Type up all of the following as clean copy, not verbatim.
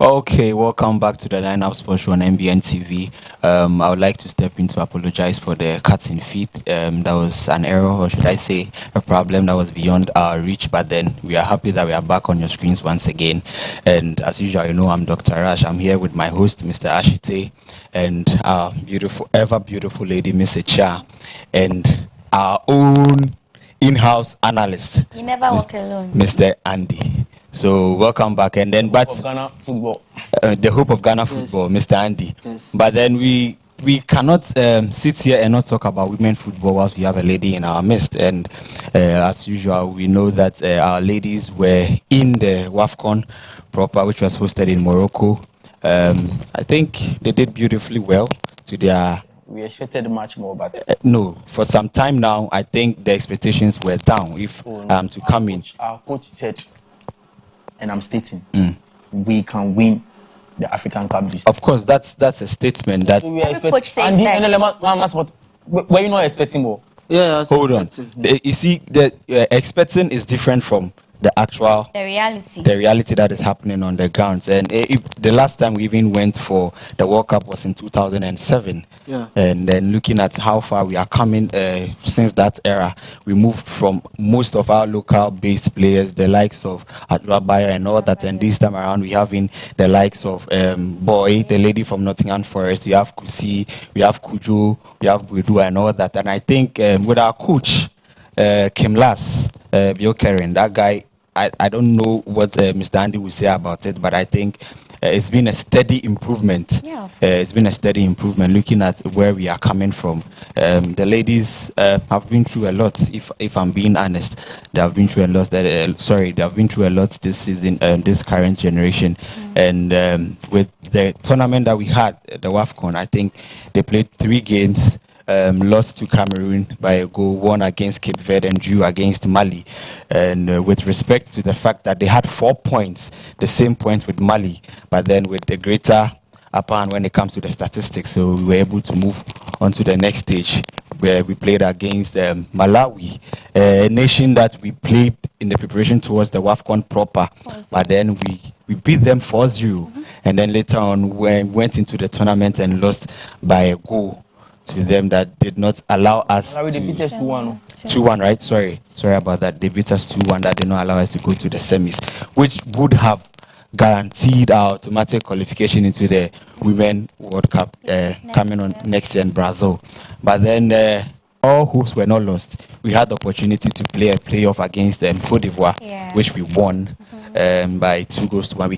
Okay, welcome back to the Lineup Sports Show on MBN TV. I would like to step in to apologize for the cuts in feet. That was an error, or should I say, a problem that was beyond our reach. But then we are happy that we are back on your screens once again. And as usual, you know, I'm Dr. Rash. I'm here with my host, Mr. Ashite, and our beautiful, ever beautiful lady, Miss Echa, and our own in-house analyst. You never walk alone, Mr. Andy. So welcome back, and then but Ghana football. The hope of Ghana football, Mr. Andy. Yes. But then we cannot sit here and not talk about women football whilst we have a lady in our midst. And as usual, we know that our ladies were in the WAFCON proper, which was hosted in Morocco. I think they did beautifully well to their. We expected much more, but No, for some time now, I think the expectations were down. If to come in. Our coach said, and I'm stating, we can win the African Cup this. Of course, that's a statement that. So we Every coach says and that. were you not expecting more? Yeah, I was Hold on. expecting. You see, the expecting is different from the actual, The reality. the reality that is happening on the grounds. And if the last time we even went for the World Cup was in 2007. Yeah. And then looking at how far we are coming since that era, we moved from most of our local based players, the likes of Adwabaya and all that. And this time around, we have in the likes of Boy, the lady from Nottingham Forest. We have Kusi, we have Kujo, we have Buidu and all that. And I think with our coach, Kim Lass, Bjorkeren, that guy, I don't know what Mr. Andy will say about it, but I think it's been a steady improvement. Yeah. It's been a steady improvement looking at where we are coming from. The ladies have been through a lot, if I'm being honest. They have been through a lot. They have been through a lot this season, this current generation. And with the tournament that we had, the WAFCON, I think they played 3 games. Lost to Cameroon by a goal, won against Cape Verde and drew against Mali. And with respect to the fact that they had 4 points, the same points with Mali, but then with the greater upper hand when it comes to the statistics. So we were able to move on to the next stage where we played against Malawi, a nation that we played in the preparation towards the WAFCON proper. But then we beat them 4-0. And then later on, we went into the tournament and lost by a goal to them that did not allow us They beat us to 2-1. 2-1, right? Sorry about that. They beat us 2-1. That did not allow us to go to the semis, which would have guaranteed our automatic qualification into the Women World Cup coming on next year in Brazil. But then all hopes were not lost. We had the opportunity to play a playoff against Cote d'Ivoire, which we won by 2-1. We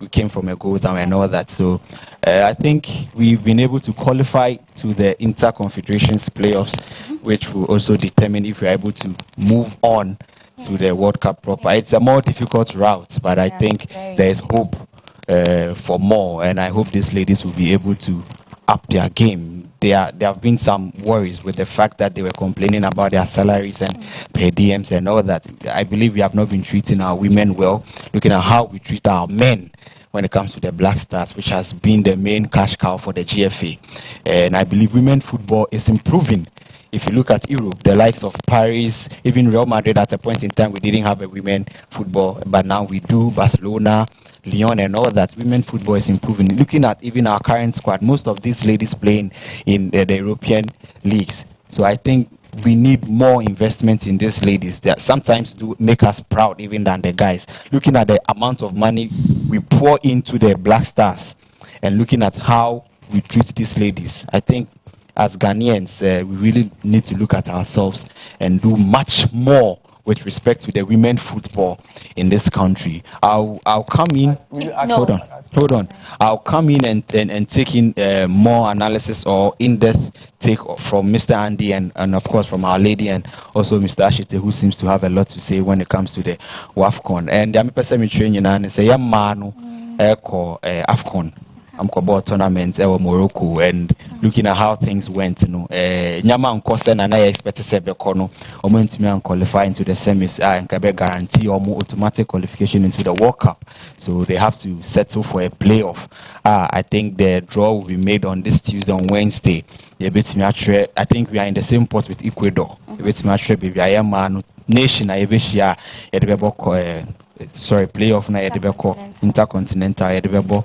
came from a goal down and all that. So I think we've been able to qualify to the Inter-Confederations playoffs, which will also determine if we're able to move on to the World Cup proper. It's a more difficult route, but I think there is hope for more, and I hope these ladies will be able to up their game. There have been some worries with the fact that they were complaining about their salaries and per diems and all that. I believe we have not been treating our women well, looking at how we treat our men when it comes to the Black Stars, which has been the main cash cow for the GFA. And I believe women football is improving. If you look at Europe, the likes of Paris, even Real Madrid, at a point in time, we didn't have a women football, but now we do. Barcelona, Lyon and all that. Women football is improving. Looking at even our current squad, most of these ladies playing in the European leagues. So I think we need more investment in these ladies that sometimes do make us proud even than the guys. Looking at the amount of money we pour into the Black Stars and looking at how we treat these ladies, I think as Ghanaians, we really need to look at ourselves and do much more with respect to the women football in this country. I'll come in. No. Hold on. I'll come in and take in more analysis or in-depth take from Mr. Andy and of course from our lady and also Mr. Ashite, who seems to have a lot to say when it comes to the WAFCON. And I'm a person training and say, "Yeah, manu, AFCON." I'm about tournament in Morocco and looking at how things went, Nyama and and I expect to say Bekono, or going to qualify into the semis and guarantee or more automatic qualification into the World Cup. So they have to settle for a playoff. I think the draw will be made on this Tuesday on Wednesday. I think we are in the same pot with Ecuador. Baby, I am man nation. I playoff na yedebeko intercontinental yedebebo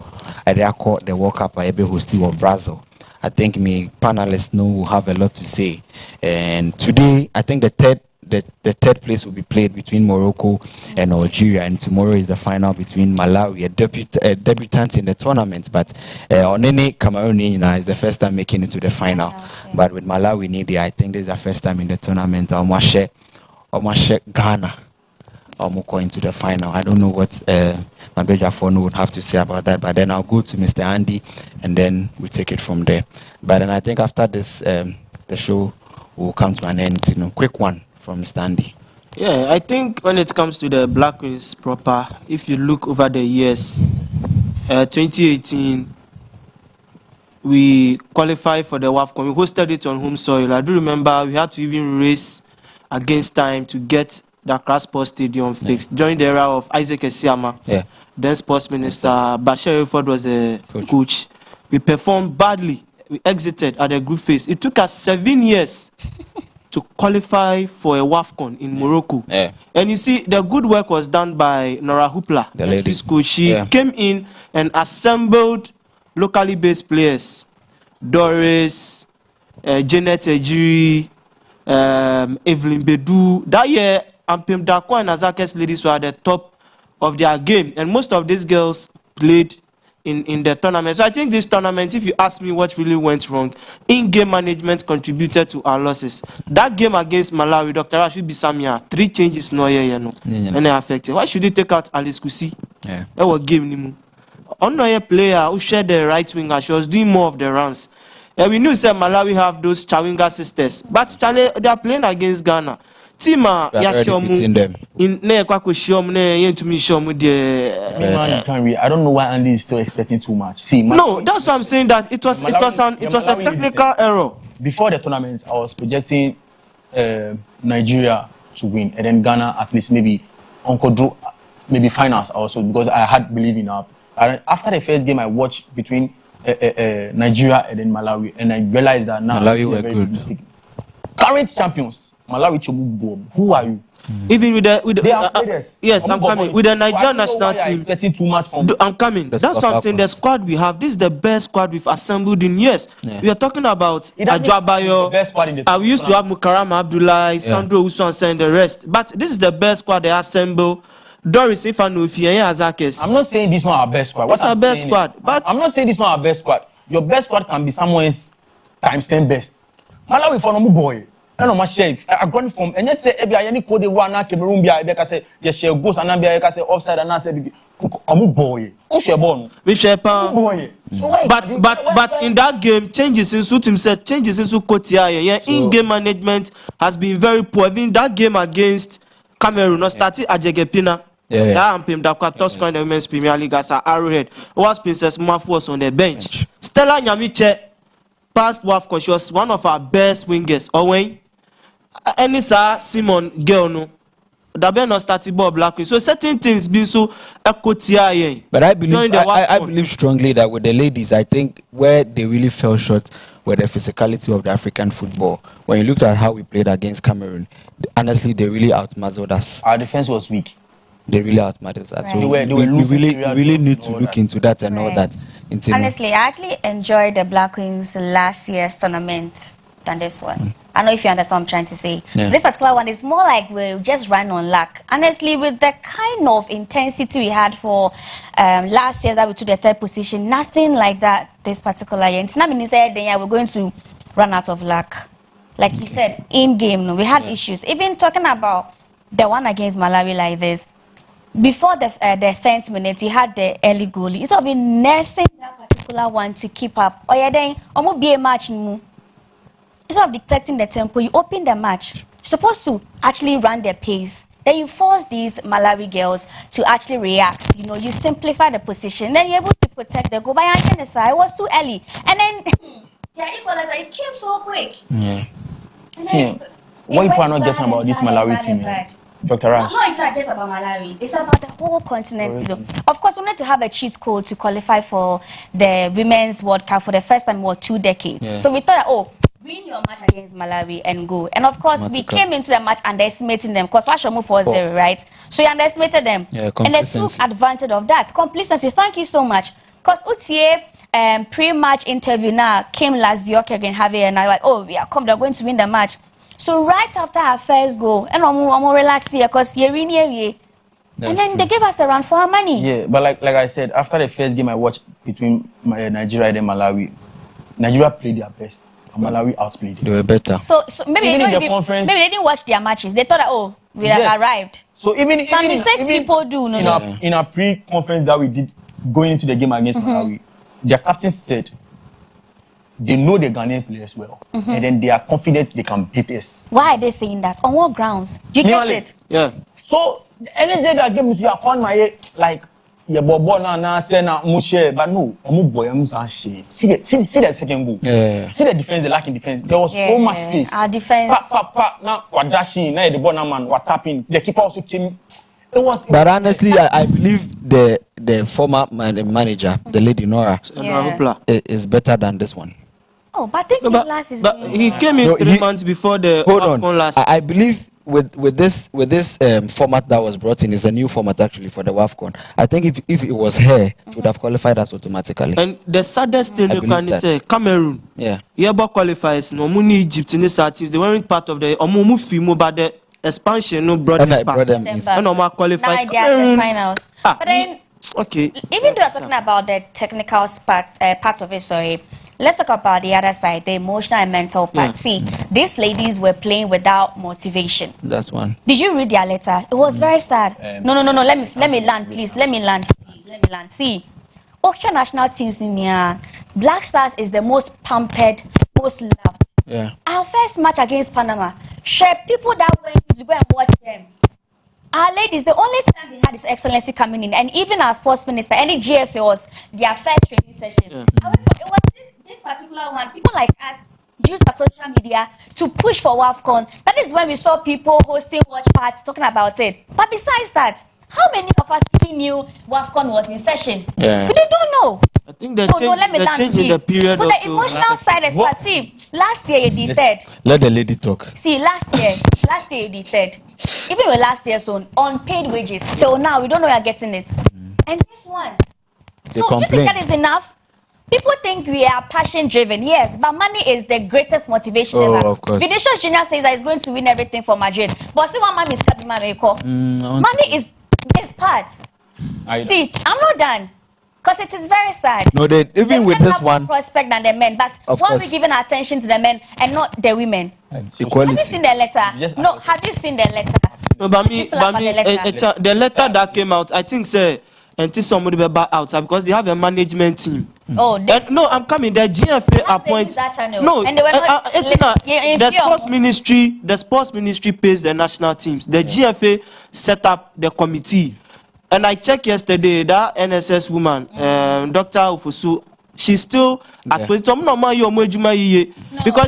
call the World Cup yebe hosted of Brazil. I think me panelists know will have a lot to say. And today, I think the third place will be played between Morocco and Algeria, and tomorrow is the final between Malawi, a debutant in the tournament. But Onene Cameroon is the first time making it to the final. But with Malawi, I think this is the first time in the tournament. Almost Ghana. Going to the final. I don't know what my Beja Fono would have to say about that, but then I'll go to Mr. Andy and then we'll take it from there. But then I think after this, the show will come to an end. Quick one from Mr. Andy. Yeah, I think when it comes to the Black Queens proper, if you look over the years, 2018, we qualified for the WAFCON. We hosted it on home soil. I do remember we had to even race against time to get the Accra Sports Stadium fixed during the era of Isaac Esiama. Then Sports Minister Bashir Ford was the coach. We performed badly. We exited at the group phase. It took us 7 years to qualify for a WAFCON in Morocco. And you see, the good work was done by Nora Hoopla, the Swiss coach. She came in and assembled locally based players. Doris, Janet Ejiri, Evelyn Bedu. That year, Ampem Dako and Azakes ladies were at the top of their game, and most of these girls played in the tournament. So I think this tournament, if you ask me what really went wrong, in-game management contributed to our losses. That game against Malawi, Dr. Rashid Bisamia, 3 changes no here, and they affected. Why should you take out Alice Kusi? That was game. Another player who shared the right winger, she was doing more of the runs. And we knew that Malawi have those Chawinga sisters, but they are playing against Ghana. Tima Yashomu in Nekwakushiom ne to me shomu I don't know why Andy is still expecting too much. See, no, that's what I'm saying, that it was a technical error. Before the tournament, I was projecting Nigeria to win, and then Ghana at least maybe Uncle Drew, maybe finals also, because I had belief in her. After the first game I watched between Nigeria and then Malawi, and I realized that now Malawi were good. Mistake. Current champions. Malawi, who are you? Even with the yes, I'm coming with the Nigerian national team. Expecting too much from. I'm coming. That's what I'm saying. The squad we have, this is the best squad we've assembled in years. We are talking about Ajuabayo. We used to have Mukarama Abdullah, Sandro Usuansa, and the rest. But this is the best squad they assemble. Doris Ifanofi and Azakes. I'm not saying this one our best squad. What's our best squad? But I'm not saying this one our best squad. Your best squad can be someone's times 10 best. Malawi for no boy. I know my chef. I gone from and yet say every any code one Cameroon be I say yes she goes and I say offside and I say boy. Who share born? We share boy. But in that game, changes in suit himself, changes in suit Kotia. Yeah, in-game management has been very poor. Even that game against Cameroon, not started at Jegepina. I'm Pim Dakwa Tosco in the Women's Premier League as an Arrowhead. Was Princess Mafu was on the bench. Stella Nyamiche passed WAFCON. She was one of our best wingers. Owen. Enisa Simon Gelno. Dabe no started ball Black Queen. So certain things being so equity. But I believe strongly that with the ladies, I think where they really fell short were the physicality of the African football. When you looked at how we played against Cameroon, honestly, they really outmuscled us. Our defense was weak. They really outmuscled us. So we really need to look into that and all that. Honestly, I actually enjoyed the Black Queens last year's tournament than this one. I don't know if you understand what I'm trying to say. This particular one is more like we just ran on luck. Honestly, with the kind of intensity we had for last year that we took the 3rd position, nothing like that this particular year. It's not been said then we're going to run out of luck. Like you said, in game, we had issues. Even talking about the one against Malawi like this, before the 10th minute, you had the early goalie. It's been nursing that particular one to keep up. Or yeah, then almost be a match. Instead of dictating the tempo, you open the match. You're supposed to actually run their pace. Then you force these Malawi girls to actually react. You know, you simplify the position. Then you're able to protect the goal. By the side, it was too early. And then it came so quick. See, what you are not getting about this Malawi team, Dr. Rash? No, it's not just about Malawi. It's about the whole continent. Of course, we need to have a cheat code to qualify for the Women's World Cup for the first time in 2 decades. So we thought, win your match against Malawi and go. And of course, we came into the match underestimating them because last year moved 4-0, right? So you underestimated them. Yeah, and they took advantage of that. Complacency, thank you so much. Because Utie pre-match interview now came last week again, Javier, and I like, oh, we are come, they're going to win the match. So right after our first goal, and I'm more relaxed here because you're in here. And then they gave us a run for our money. Yeah, but like I said, after the first game I watched between Nigeria and Malawi, Nigeria played their best. Malawi outplayed. They were better. So maybe even maybe they didn't watch their matches. They thought that, oh, we have arrived. So even some mistakes people do. In our pre-conference that we did going into the game against Malawi, their captain said they know the Ghanaian players well, and then they are confident they can beat us. Why are they saying that? On what grounds? Do you get it? Yeah. So any day that game is you are my like. Yeah, bobo na say na mushe, but no, boy shade. See the second goal. Yeah. See the defense, the lacking defense. There was so much space. Our defense. Now Wadashi, now the ball man, what tapping. The keeper also came. It was. But honestly, I believe the former manager, the lady Nora, is better than this one. Oh, but I think last is. But he came in 3 months before the. Hold on. I believe. With this format that was brought in, is a new format actually for the WAFCON. I think if it was here, it would have qualified us automatically. And the saddest thing you can say, Cameroon. Yeah. Yeba qualifies. No money Egypt in this teams. They weren't part of the Omumu but the expansion no brought them back. And Oma qualified. Now they are the finals. But then, okay. Even though we're talking about the technical part of it, sorry. Let's talk about the other side, the emotional and mental part. See, these ladies were playing without motivation. That's one. Did you read their letter? It was very sad. No. Let me land, please. Let me land. See, Ocean national teams in here, Black Stars is the most pampered, most loved. Yeah. Our first match against Panama, people that went to go and watch them. Our ladies, the only time they had His Excellency coming in, and even our sports minister, any GFA was their first training session. However, it was this particular one, people like us used our social media to push for WAFCON. That is when we saw people hosting watch parties, talking about it. But besides that, how many of us even knew WAFCON was in session? Yeah. We don't know. I think they're changing the period. So the emotional side is what? See, last year you did third. Let the lady talk. See, last year you did third. Even with last year's on unpaid wages, till now we don't know you're getting it. And this one. They so do you think that is enough? People think we are passion driven, yes, but money is the greatest motivation ever. Of course. Vinicius Junior says that he's going to win everything for Madrid. But see what money is coming, money is this part. See, I'm not done. Because it is very sad. No, even with this one, prospect than the men, but why are we giving our attention to the men and not the women? Equality. Have you seen the letter? No, have you seen the letter? No, but the letter that came out, I think, say, until somebody will back out because they have a management team. Oh, no, I'm coming. The GFA appoints. No, and they were not, the sports ministry pays the national teams. The GFA set up the committee. And I checked yesterday, that NSS woman, Dr. Ufosu, she's still at because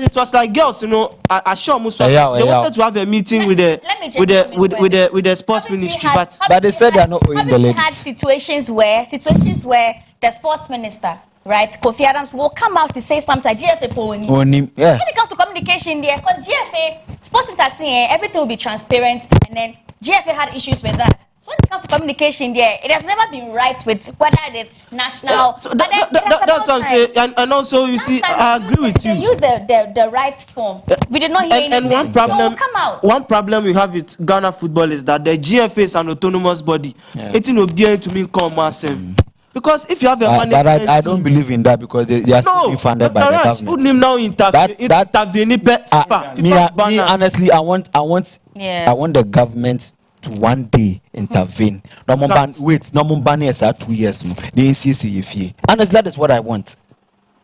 it was like girls, you know, I sure they wanted to have a meeting with the sports ministry, but they said they are not owing the ladies. Had situations where the sports minister, right, Kofi Adams will come out to say something. GFA When it comes to communication there, because GFA sports minister saying everything will be transparent, and then GFA had issues with that. So when it comes to communication there, it has never been right with whether it is national. Yeah, so that's what I'm saying. And also, you see, I agree with you. They use the right form. We did not hear anything. And one problem we have with Ghana football is that the GFA is an autonomous body. It's not being to me come because if you have a management but I don't believe in that because they are still being funded by the government. Me honestly, I want the government to one day intervene. No more ban 2 years. Honestly, that is what I want.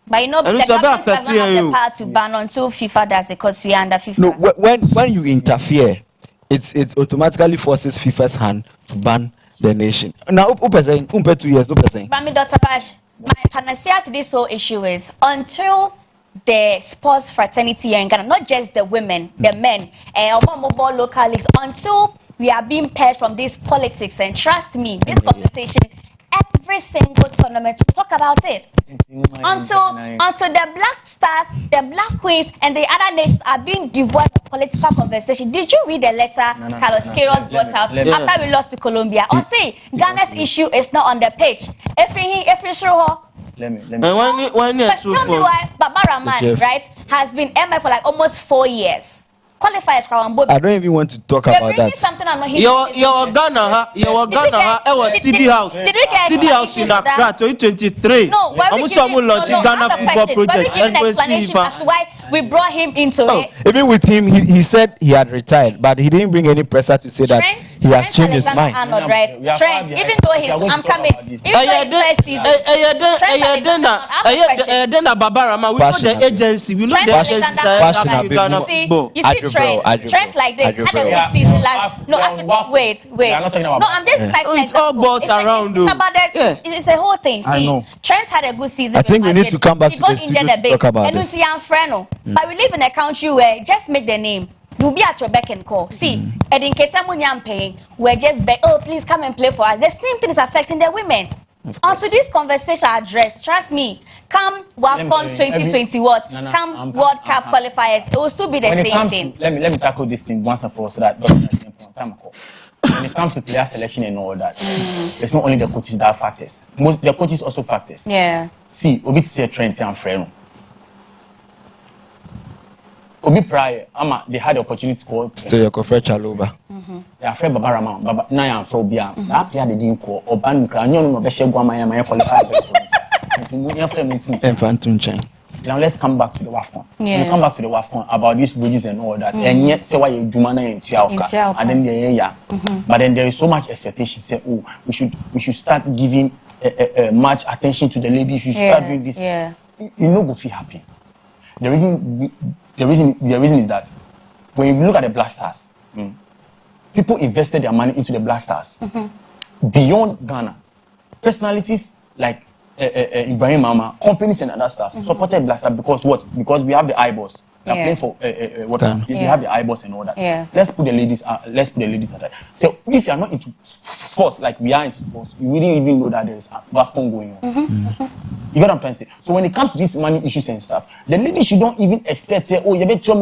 But you know, the government doesn't have the power to ban until FIFA does it because we are under FIFA. No, when you interfere, it automatically forces FIFA's hand to ban the nation. Now, 2 years, But me, Dr. Bash, my panacea to this whole issue is until the sports fraternity here in Ghana, not just the women, the men, and mobile local leagues, until we are being paired from this politics, and trust me, this conversation, every single tournament. We talk about it. Until the Black Stars, the Black Queens, and the other nations are being devoid of political conversation. Did you read the letter Carlos Queiroz brought out after we lost to Colombia? Or say Ghana's issue is not on the pitch. Let me. But tell me why Baba Rahman, right, has been MF for like almost 4 years. Qualifiers. I don't even want to talk about that. Your Ghana, it was CD House. CD House in Accra 2023. No, Ghana Football Project. Explanation as to why we brought him into it. Even with him, he said he had retired, but he didn't bring any pressure to say that he has changed his mind. Arnold, right? Trent, even though I'm coming, even though his first season, then Baba Rahman, we know the agency, we know the agency. Ghana football. You see Trent like this, had a good season. Wait. No, I'm just citing it's all balls around. It's about that. It's a whole thing. See, Trent had a good season. I think we need to come back to the studio to talk about this. But we live in a country where just make the name. You'll be at your beck and call. See, and in case someone I'm paying, we're just beg, oh, please come and play for us. The same thing is affecting the women. Until this conversation addressed, trust me, come WAFCON 2020 come World Cup qualifiers, it will still be the same thing. Let me tackle this thing once and for all so that when it comes to player selection and all that, it's not only the coaches that are factors. The coaches also factors. Yeah. See, Obi say Trent and Freno. Obi prior, they had the opportunity to call. Still your Kofre Chaloba. They are afraid Baba Rahman, Baba Naya and Frobia. That player they didn't call. Or Ban Cranyon no Beshe Guamaya, my qualified. Now let's come back to the WAFCON. Yeah. We come back to the WAFCON about these wages and all that. And yet say why you Jumana and Tiauka. And then but then there is so much expectation. Say, oh, we should start giving much attention to the ladies. You should start doing this. Yeah. You know go feel happy. The reason is that when you look at the Black Stars, people invested their money into the Black Stars. Beyond Ghana, personalities like Ibrahim Mama, companies and other stuff supported Black Stars because what? Because we have the eyeballs. They're playing for what? We have the eyeballs and all that. Yeah. Let's put the ladies at that. So if you are not into sports like we are into sports, you wouldn't even know that there's a WAFCON going on. You get what I'm trying to say? So when it comes to these money issues and stuff, the ladies you don't even expect say, oh, you bet it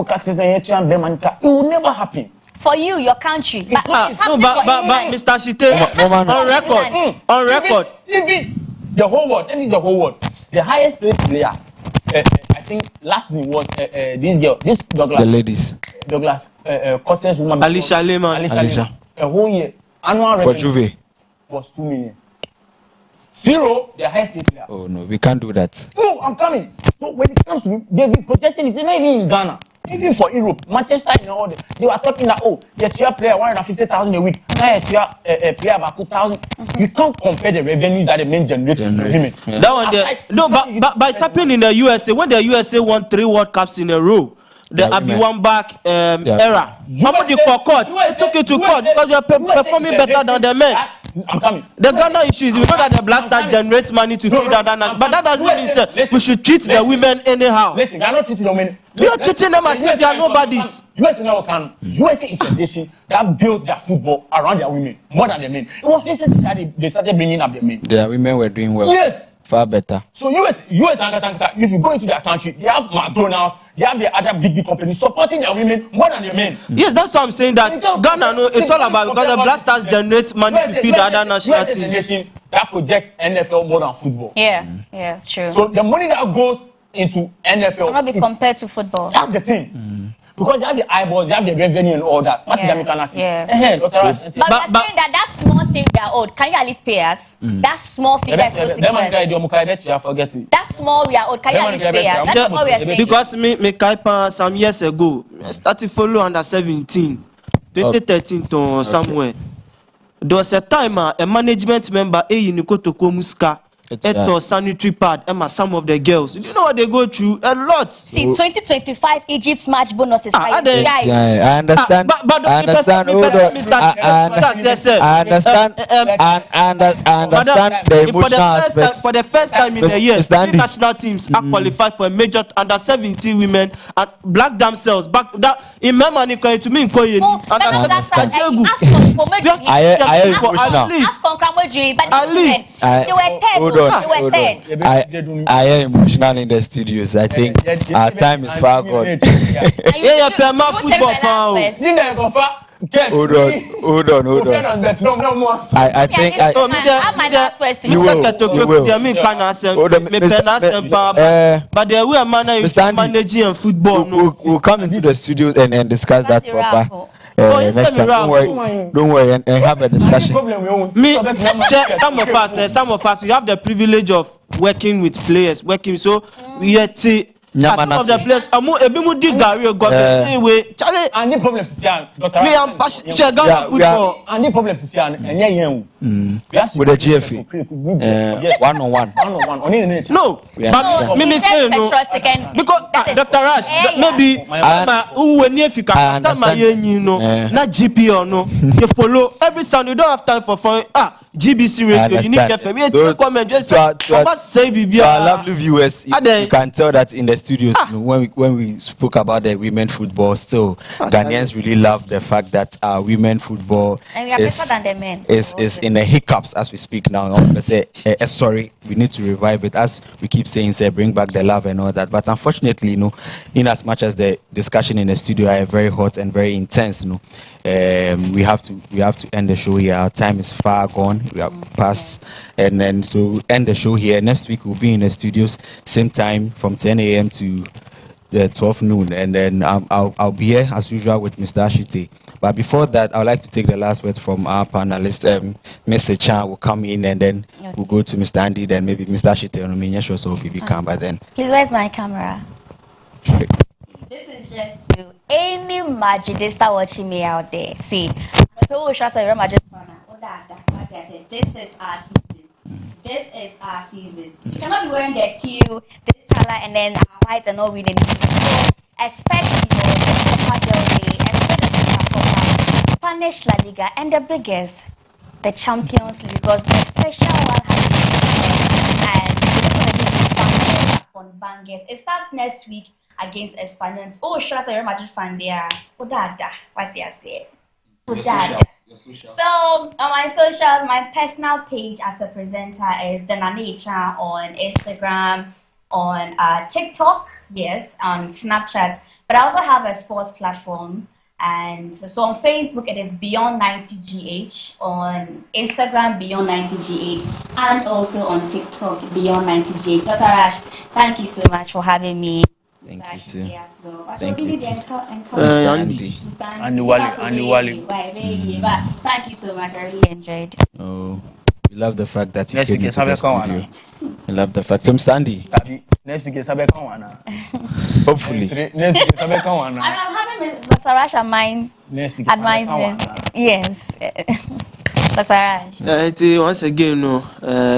will never happen. For you, your country. But Mr. Shite, on record. Even the whole world, that means the whole world. The highest paid player, I think last name was this girl, this Douglas. The ladies. Douglas, Costen's woman. Alicia Lehman. A whole year, annual For Juve. was 2 million. Zero, the highest paid player. Oh no, we can't do that. No, I'm coming. So when it comes to they've been protesting, it's not even in Ghana. Even for Europe, Manchester, they were talking that, oh, your player 150,000 a week, now your player about 2,000. You can't compare the revenues that the men generate from the women. Yeah. That one there. No, but it's happening in the USA. When the USA won 3 World Cups in a row, the Abi back era. Somebody for court. They took it to court because they are performing better than the men. I'm coming. The Ghana issue is we know that the Black Stars generates money to feed other nations, but that doesn't mean we should treat the women anyhow. Listen, I'm not treating the women. We are treating them as if they are nobodies. USA now can. USA is a nation that builds their football around their women more than the men. It was recently that they started bringing up the men. The women were doing well. Yes. Far better. So US if you go into their country, they have McDonald's, they have the other big companies supporting their women more than the men. Yes, that's what I'm saying. That Ghana, no, it's all about because the Black Stars generate money to feed other national teams. That projects NFL more than football. Yeah, true. So the money that goes into NFL cannot be compared to football. That's the thing. Because they have the eyeballs, they have the revenue and all that. But we're saying that small thing we are owed. Can you at least pay us? That small figure is supposed to give us. That small we are owed. Can you at least pay us? That's what we are saying. Because me Kaipa some years ago, I started follow under 17, 2013 to somewhere. There was a time a management member Nikoto Muska eto sanitary pad some of the girls. You know what they go through? A lot. See, 2025 Egypt's match bonuses. I understand. I understand. I understand the emotional aspect. For the first time in a year, 3 national teams are qualified for a major under 17 women and black themselves. Back that in my money to me. I am emotional. dream, but At least. they were third. Hold on, They were hold third. on. I am emotional in the studios. I think our time is far gone. And you- Yeah, you- Pema you football tell me pound. last verse. Hold on. I think Yeah, Oh, I have my last verse. You will. You will. Hold on, But the way Mr. Andy, managing and football, we'll come into the studio and discuss that That's the proper. raffle. Next time, don't worry, and have a discussion. Some of us, we have the privilege of working with players, so we are some of the players. Ebimu di Gary anyway. Charlie, And the problem is Dr. me am passionate football. And the problem is With the GFA, one-on-one. No, but me say no. Because Dr. Rash, maybe who when you fika after my you know, not GP or no, you follow every Sunday. You don't have time for fun. GBC radio, you need FM. You comment just say our lovely viewers, you can tell that in the studios when we spoke about the women football, still Ghanaians really love the fact that women football And we are better than the men. is in the hiccups as we speak now. Say, sorry, we need to revive it, as we keep saying, say, bring back the love and all that. But unfortunately, in as much as the discussion in the studio are very hot and very intense, we have to end the show here. Our time is far gone. We are past, and then so end the show here. Next week we'll be in the studios same time from 10 a.m. to the 12 noon, and then I'll be here as usual with Mr. Ashite. But before that, I'd like to take the last words from our panelist. Mr. Chan will come in, and then we'll go to Mr. Andy, then maybe Mr. Ashite and Ominya show, so if you come by then. Please, where's my camera? This is just to any Madridista watching me out there. See, people will trust a Real Madrid fan. This is our season. This is our season. You cannot be wearing the teal, this color, and then white and not winning. So expect Copa del Rey, expect the Super Copa, Spanish La Liga, and the biggest, the Champions League, because the special one has been and it's going to be on bangers. It starts next week against Espanyol. Oh, sure, as a Real Madrid fan there. What you say? So on my socials, my personal page as a presenter is the Nature on Instagram, on TikTok, yes, on Snapchat. But I also have a sports platform, and so on Facebook it is Beyond 90GH, on Instagram Beyond 90GH, and also on TikTok Beyond 90GH. Dr. Rash, thank you so much for having me. Thank you too. Thank you too. Andy Wally. Thank you so much. I really enjoyed. Oh, we love the fact that you Next came week into the is studio. We love the fact. So, Mr. Andy, Next week is Sabekan. hopefully. Next week is Sabekan. I'm having Dr. Rash at mine. Next week is Advice. Yes. Dr. Rash. Once again,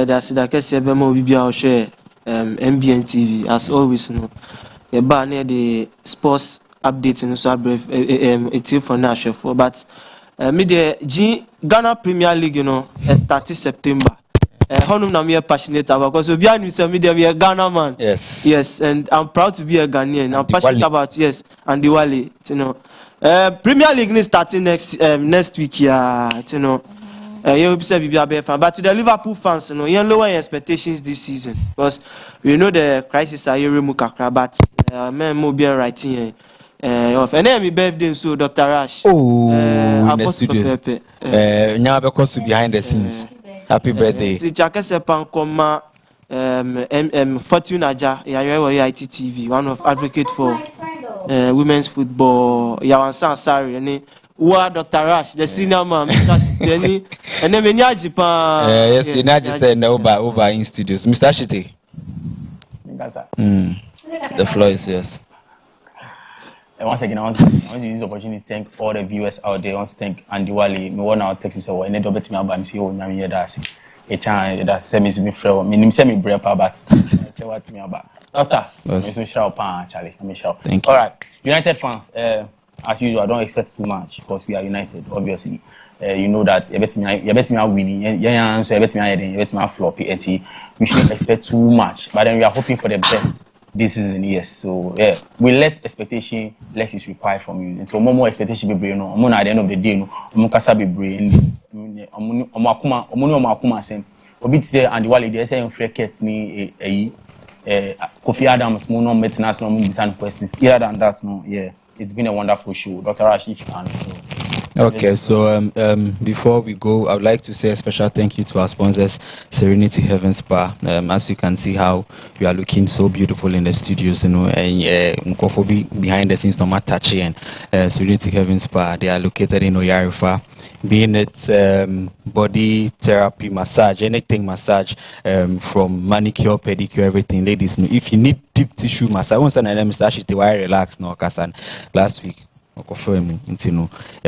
that's the case. Bemo Bibia share MBN TV as always. The bar near the sports updates in so brief. It's for national but the Ghana Premier League, started September. Honum na me passionate about because we are a Ghana man. Yes, and I'm proud to be a Ghanaian. I'm passionate about and Diwali. Premier League is starting next week. But to the Liverpool fans, you lower expectations this season because we know the crisis are here. But men will be writing. And then my birthday, so Dr. Rash. Oh, in the studios. Now because behind the scenes. Happy birthday. Fortune Aja, ITTV, one of advocate for women's football. Yawansan Sari, and Dr. Rash, the senior man, and then Japan. Yes, you now just said over in studios. Mr. Ashite. The floor is yours. Once again, I want to use this opportunity to thank all the viewers out there. I want to thank Andy Wally. Me want to thank you so much. And double me about me see you here. That's a chance that send me to me friend. Me say me brave but say what me about. Doctor, me so shout pan Charlie. Me shout. Thank you. All right, United fans. As usual, I don't expect too much because we are united. Obviously, you know that you bet me are winning. So you bet me are floppy. We shouldn't expect too much, but then we are hoping for the best. this season, yes. So yeah, with less expectation, less is required from you. And so more expectation be brain. At the end of the day, no, kasa be brain. Akuma same. Obi say and the wale they say in fracket ni Kofi Adams mo no maintenance no design questions. Other than that, no, yeah, it's been a wonderful show, Dr. Rash, if you can. Okay, so before we go, I would like to say a special thank you to our sponsors, Serenity Heaven Spa. As you can see how you are looking so beautiful in the studios, you know, and behind the scenes, no matter touchy, and Serenity Heaven Spa, they are located in Oyarifa. Being it body therapy, massage, anything massage, from manicure, pedicure, everything, ladies, if you need deep tissue massage, once and then Mr. Ashite, why relax, no, Kasan, last week. A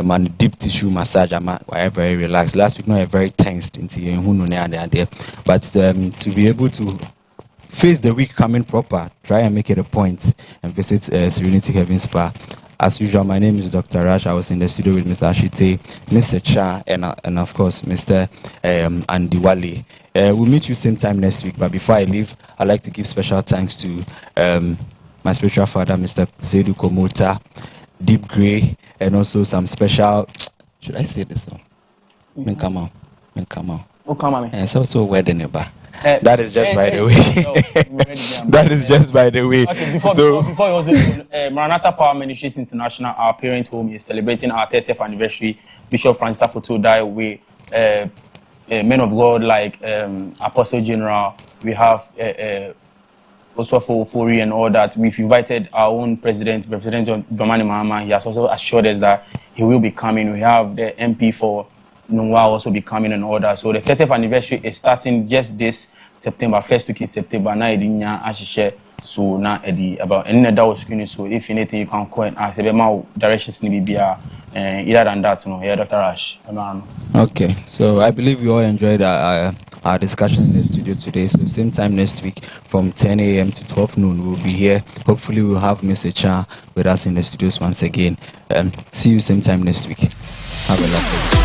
man deep tissue massage, I very relaxed. Last week, no, I very tensed into but to be able to face the week coming proper, try and make it a point and visit Serenity Heaven Spa. As usual, my name is Dr. Rash. I was in the studio with Mr. Ashite, Mr. Cha, and of course, Mr. Andy Wale. We'll meet you same time next week. But before I leave, I'd like to give special thanks to my spiritual father, Mr. Sedu Komota, Deep Grey, and also some special. Should I say this one? Come on. Oh, come on. And it's also wedding about. That is just by the way. That is just by the way. Okay, before you also, Maranatha Power Ministries International, our parent home, is celebrating our 30th anniversary. Bishop Francis Afoto died away. Men of God like Apostle General. We have also for Fori and all that. We've invited our own president, Representative Dramani Mahama. He has also assured us that he will be coming. We have the MP for Nungwa also be coming and all that. So the 30th anniversary is starting just this September, first week in September. Now edinya ashishe so now about any that was screening. So if anything you can call and ask about directions ni bibia either than that, you know, here Dr. Rash. Okay, so I believe we all enjoyed our discussion in the studio today. So same time next week from 10 a.m. to 12 noon we'll be here. Hopefully we'll have Mr. Cha with us in the studios once again. See you same time next week. Have a lovely day.